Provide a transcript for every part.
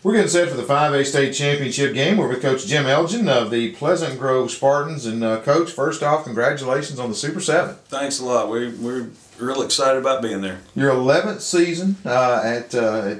We're getting set for the 5A state championship game. We're with Coach Jim Elgin of the Pleasant Grove Spartans. And Coach, first off, congratulations on the Super 7. Thanks a lot. We're real excited about being there. Your 11th season at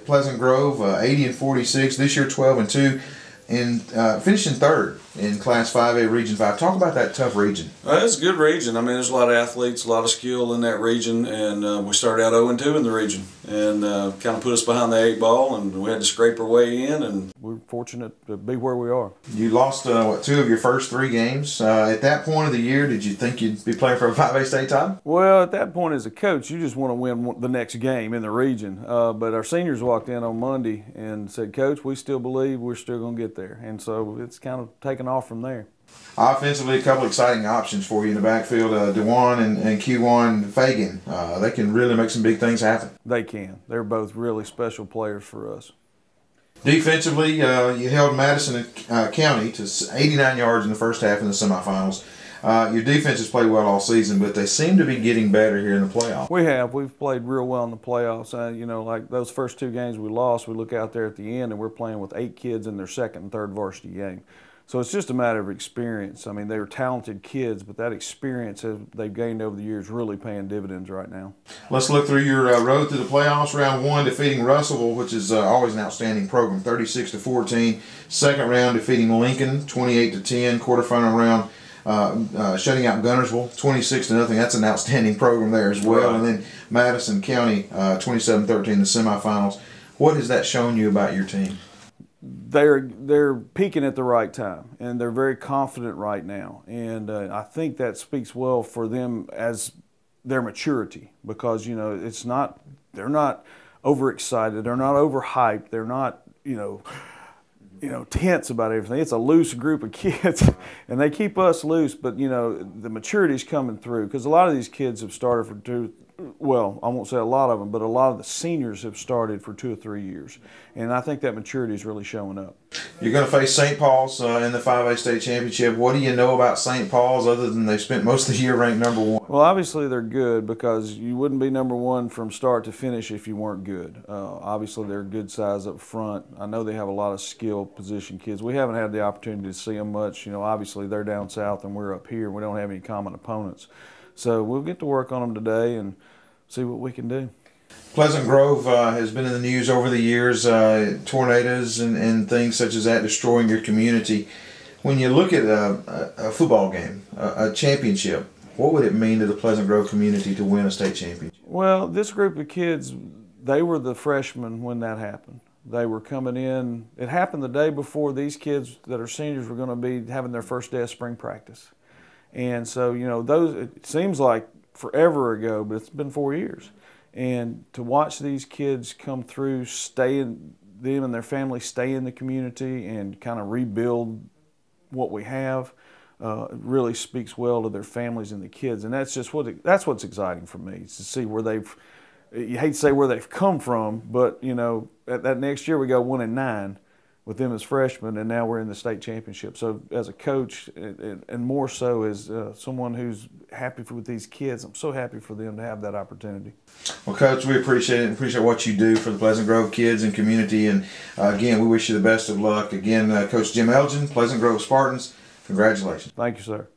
Pleasant Grove, 80-46. This year, 12-2, and finishing third in Class 5A Region 5. Talk about that tough region. It's a good region. I mean, there's a lot of athletes, a lot of skill in that region, and we started out 0-2 in the region, and kind of put us behind the 8 ball, and we had to scrape our way in, and we're fortunate to be where we are. You lost, 2 of your first 3 games. At that point of the year, did you think you'd be playing for a 5A state title? Well, at that point as a coach, you just want to win the next game in the region. But our seniors walked in on Monday and said, "Coach, we still believe we're still going to get there." And so it's kind of taken off from there. Offensively, a couple exciting options for you in the backfield. DeJuan and Q1 Fagan. They can really make some big things happen. They can. They're both really special players for us. Defensively, you held Madison County to 89 yards in the first half in the semifinals. Your defense has played well all season, but they seem to be getting better here in the playoffs. We have. We've played real well in the playoffs. You know, like those first 2 games we lost, we look out there at the end and we're playing with 8 kids in their second and third varsity game. So it's just a matter of experience. I mean, they were talented kids, but that experience they've gained over the years really paying dividends right now. Let's look through your road to the playoffs. Round 1, defeating Russellville, which is always an outstanding program, 36-14. Second round, defeating Lincoln, 28-10. Quarterfinal round, shutting out Gunnersville, 26-0. That's an outstanding program there as well. Right. And then Madison County, 27-13 in the semifinals. What has that shown you about your team? They're peaking at the right time, and they're very confident right now. And I think that speaks well for them as their maturity, because you know they're not overexcited, they're not overhyped, they're not you know tense about everything. It's a loose group of kids, and they keep us loose. But you know the maturity's coming through, because a lot of these kids have started for well, I won't say a lot of them, but a lot of the seniors have started for 2 or 3 years. And I think that maturity is really showing up. You're going to face St. Paul's in the 5A state championship. What do you know about St. Paul's other than they've spent most of the year ranked number 1? Well, obviously they're good, because you wouldn't be number 1 from start to finish if you weren't good. Obviously they're good size up front. I know they have a lot of skill position kids. We haven't had the opportunity to see them much. You know, obviously they're down south and we're up here. We don't have any common opponents. So we'll get to work on them today and see what we can do. Pleasant Grove has been in the news over the years, tornadoes and things such as that destroying your community. When you look at a football game, a championship, what would it mean to the Pleasant Grove community to win a state championship? Well, this group of kids, they were the freshmen when that happened. They were coming in. It happened the day before these kids that are seniors were going to be having their first day of spring practice. And so, you know, it seems like forever ago, but it's been 4 years. And to watch these kids come through, them and their families stay in the community and kind of rebuild what we have, really speaks well to their families and the kids. And that's just that's what's exciting for me, is to see where you hate to say where they've come from, but you know, that next year we go 1-9 with them as freshmen, and now we're in the state championship. So as a coach, and more so as someone who's happy with these kids, I'm so happy for them to have that opportunity. Well, Coach, we appreciate it and appreciate what you do for the Pleasant Grove kids and community. And again, we wish you the best of luck. Again, Coach Jim Elgin, Pleasant Grove Spartans, congratulations. Thank you, sir.